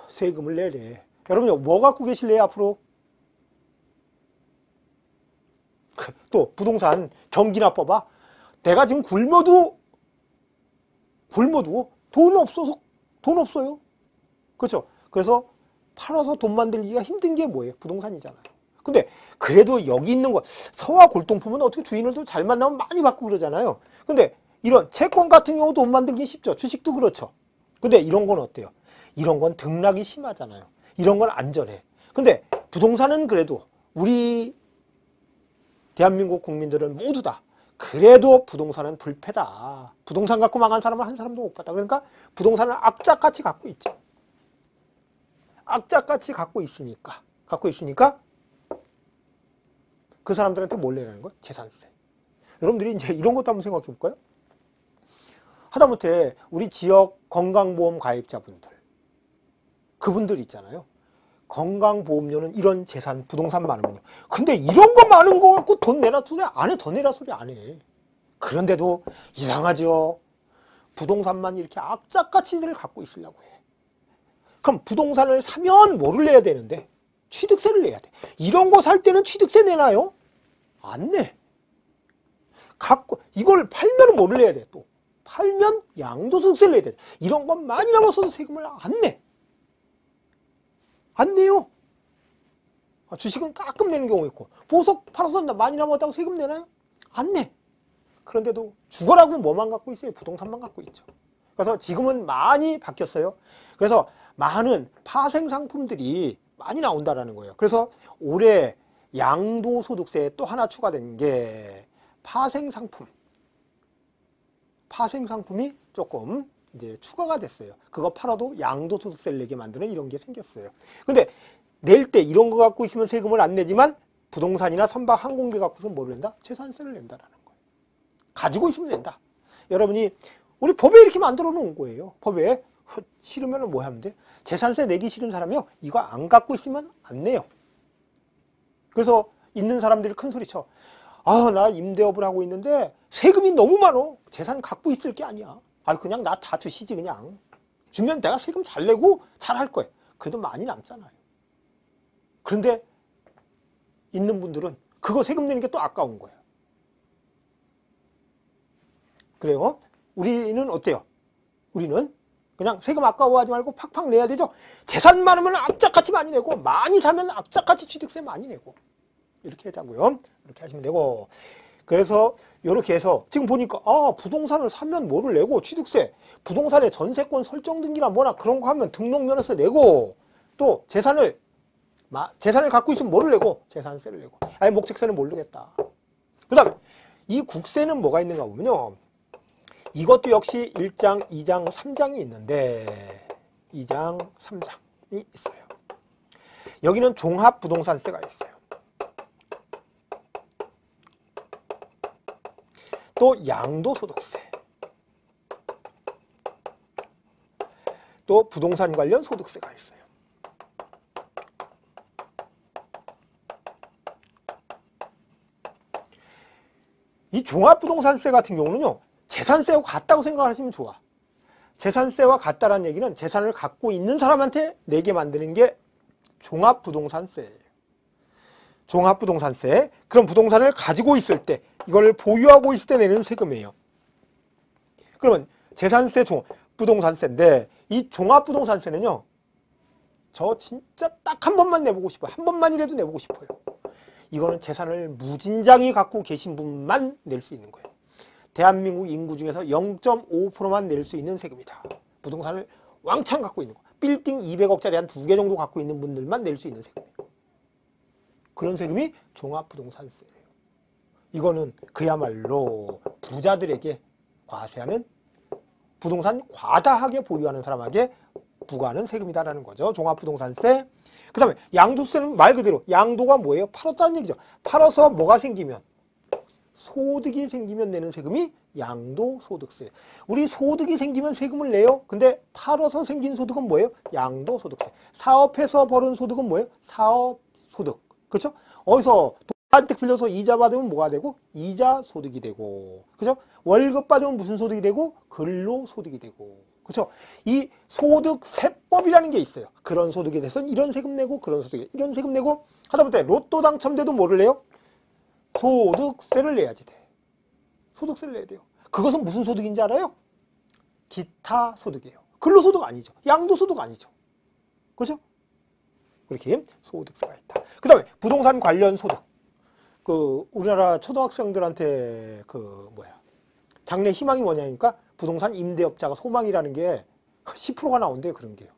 세금을 내래. 여러분 뭐 갖고 계실래요 앞으로? 또 부동산 경기나 뽑아. 내가 지금 굶어도 돈 없어요. 그렇죠? 그래서 팔아서 돈 만들기가 힘든 게 뭐예요? 부동산이잖아요. 근데 그래도 여기 있는 거 서화 골동품은 어떻게 주인을 또 잘 만나면 많이 받고 그러잖아요. 근데 이런 채권 같은 경우도 돈 만들기 쉽죠. 주식도 그렇죠. 근데 이런 건 어때요? 이런 건 등락이 심하잖아요. 이런 건 안전해. 근데 부동산은 그래도 우리 대한민국 국민들은 모두 다 그래도 부동산은 불패다. 부동산 갖고 망한 사람은 한 사람도 못 봤다. 그러니까 부동산을 악착같이 갖고 있죠. 악착같이 갖고 있으니까 그 사람들한테 뭘 내라는 거야? 재산세. 여러분들이 이제 이런 것도 한번 생각해 볼까요? 하다못해 우리 지역 건강보험 가입자분들, 그분들 있잖아요. 건강보험료는 이런 재산, 부동산 많으면요. 근데 이런 거 많은 거 갖고 돈 내라 소리 안 해. 더 내라 소리 안 해. 그런데도 이상하죠. 부동산만 이렇게 악착같이들 갖고 있으려고 해. 그럼 부동산을 사면 뭐를 내야 되는데? 취득세를 내야 돼. 이런 거 살 때는 취득세 내나요? 안 내. 이걸 팔면 뭐를 내야 돼? 또 팔면 양도소득세를 내야 돼. 이런 건 많이 남았어도 세금을 안 내. 안 내요. 주식은 가끔 내는 경우 있고, 보석 팔아서 많이 남았다고 세금 내나요? 안 내. 그런데도 죽어라고 뭐만 갖고 있어요? 부동산만 갖고 있죠. 그래서 지금은 많이 바뀌었어요. 그래서 많은 파생 상품들이 많이 나온다라는 거예요. 그래서 올해 양도소득세에 또 하나 추가된 게 파생 상품이 조금 이제 추가가 됐어요. 그거 팔아도 양도소득세를 내게 만드는 이런 게 생겼어요. 근데 낼 때 이런 거 갖고 있으면 세금을 안 내지만 부동산이나 선박 항공기 갖고서 뭐를 낸다? 재산세를 낸다라는 거예요. 가지고 있으면 낸다. 여러분이 우리 법에 이렇게 만들어 놓은 거예요. 법에 싫으면 뭐 하면 돼? 재산세 내기 싫은 사람이요, 이거 안 갖고 있으면 안 내요. 그래서 있는 사람들이 큰 소리 쳐. 아, 나 임대업을 하고 있는데 세금이 너무 많어. 재산 갖고 있을 게 아니야. 아, 그냥 나 다 주시지 그냥. 주면 내가 세금 잘 내고 잘 할 거예요. 그래도 많이 남잖아요. 그런데 있는 분들은 그거 세금 내는 게 또 아까운 거예요. 그래요. 우리는 어때요? 우리는 그냥 세금 아까워하지 말고 팍팍 내야 되죠. 재산 많으면 악착같이 많이 내고, 많이 사면 악착같이 취득세 많이 내고, 이렇게 하자고요. 이렇게 하시면 되고. 그래서 이렇게 해서 지금 보니까 부동산을 사면 뭐를 내고, 취득세, 부동산의 전세권 설정 등기나 뭐나 그런 거 하면 등록면허세 내고, 또 재산을 갖고 있으면 뭐를 내고, 재산세를 내고. 아니 목적세는 모르겠다. 그 다음에 이 국세는 뭐가 있는가 보면요, 이것도 역시 1장, 2장, 3장이 있는데 2장, 3장이 있어요. 여기는 종합부동산세가 있어요. 또 양도소득세, 또 부동산 관련 소득세가 있어요. 이 종합부동산세 같은 경우는요, 재산세와 같다고 생각하시면 좋아. 재산세와 같다라는 얘기는 재산을 갖고 있는 사람한테 내게 만드는 게 종합부동산세예요. 종합부동산세. 그럼 부동산을 가지고 있을 때, 이걸 보유하고 있을 때 내는 세금이에요. 그러면 재산세, 부동산세인데, 이 종합부동산세는요, 저 진짜 딱 한 번만 내보고 싶어요. 한 번만이라도 내보고 싶어요. 이거는 재산을 무진장히 갖고 계신 분만 낼 수 있는 거예요. 대한민국 인구 중에서 0.5%만 낼 수 있는 세금이다. 부동산을 왕창 갖고 있는 거. 빌딩 200억짜리 한 2개 정도 갖고 있는 분들만 낼 수 있는 세금이에요. 그런 세금이 종합부동산세예요. 이거는 그야말로 부자들에게 과세하는, 부동산 과다하게 보유하는 사람에게 부과하는 세금이다라는 거죠. 종합부동산세. 그 다음에 양도세는 말 그대로 양도가 뭐예요? 팔았다는 얘기죠. 팔아서 뭐가 생기면, 소득이 생기면 내는 세금이 양도소득세. 우리 소득이 생기면 세금을 내요. 근데 팔아서 생긴 소득은 뭐예요? 양도소득세. 사업해서 벌은 소득은 뭐예요? 사업소득. 그렇죠? 어디서 돈 한뜩 빌려서 이자 받으면 뭐가 되고? 이자소득이 되고. 그렇죠? 월급 받으면 무슨 소득이 되고? 근로소득이 되고. 그렇죠? 이 소득세법이라는 게 있어요. 그런 소득에 대해서는 이런 세금 내고, 그런 소득에 이런 세금 내고, 하다못해 로또 당첨돼도 뭐를 내요? 소득세를 내야지 돼. 소득세를 내야 돼요. 그것은 무슨 소득인지 알아요? 기타 소득이에요. 근로소득 아니죠. 양도소득 아니죠. 그렇죠? 그렇게 소득세가 있다. 그 다음에 부동산 관련 소득. 우리나라 초등학생들한테 장래 희망이 뭐냐니까 부동산 임대업자가 소망이라는 게 10%가 나온대요. 그런 게요.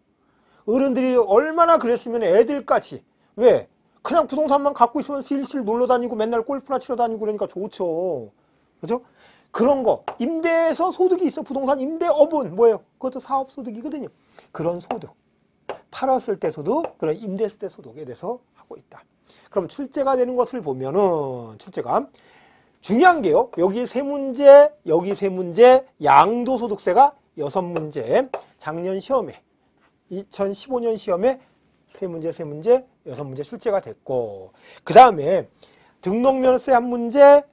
어른들이 얼마나 그랬으면 애들까지, 왜? 그냥 부동산만 갖고 있으면 실실 놀러 다니고 맨날 골프나 치러 다니고 그러니까 좋죠. 그죠? 그런 거, 임대에서 소득이 있어. 부동산 임대업은 뭐예요? 그것도 사업소득이거든요. 그런 소득. 팔았을 때 소득, 그런 임대했을 때 소득에 대해서 하고 있다. 그럼 출제가 되는 것을 보면은, 출제가 중요한 게요. 여기 세 문제, 여기 세 문제, 양도소득세가 6문제. 작년 시험에 2015년 시험에 세 문제, 6문제 출제가 됐고, 그 다음에 등록면허세 1문제,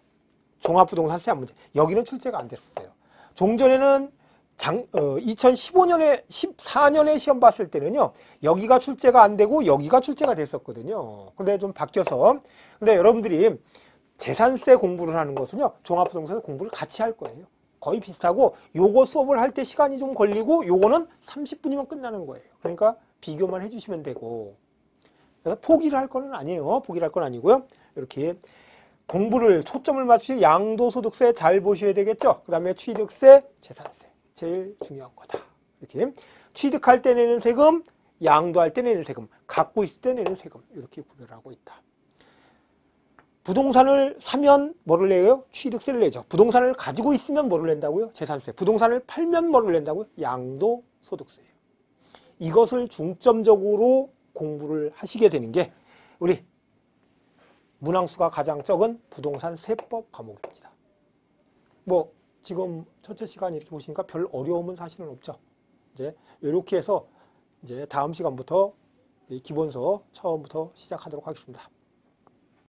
종합부동산세 1문제. 여기는 출제가 안 됐었어요. 종전에는 2015년에 14년에 시험 봤을 때는요, 여기가 출제가 안 되고 여기가 출제가 됐었거든요. 근데 좀 바뀌어서. 근데 여러분들이 재산세 공부를 하는 것은요, 종합부동산 공부를 같이 할 거예요. 거의 비슷하고, 요거 수업을 할 때 시간이 좀 걸리고, 요거는 30분이면 끝나는 거예요. 그러니까 비교만 해주시면 되고, 그래서 포기를 할 거는 아니에요. 포기를 할 건 아니고요. 이렇게 공부를 초점을 맞추시 양도소득세 잘 보셔야 되겠죠. 그 다음에 취득세, 재산세 제일 중요한 거다. 이렇게 취득할 때 내는 세금, 양도할 때 내는 세금, 갖고 있을 때 내는 세금 이렇게 구별하고 있다. 부동산을 사면 뭐를 내요? 취득세를 내죠. 부동산을 가지고 있으면 뭐를 낸다고요? 재산세. 부동산을 팔면 뭐를 낸다고요? 양도소득세예요. 이것을 중점적으로 공부를 하시게 되는 게 우리 문항수가 가장 적은 부동산 세법 과목입니다. 뭐 지금 첫째 시간 이렇게 보시니까 별 어려움은 사실은 없죠. 이제 이렇게 해서 이제 다음 시간부터 기본서 처음부터 시작하도록 하겠습니다.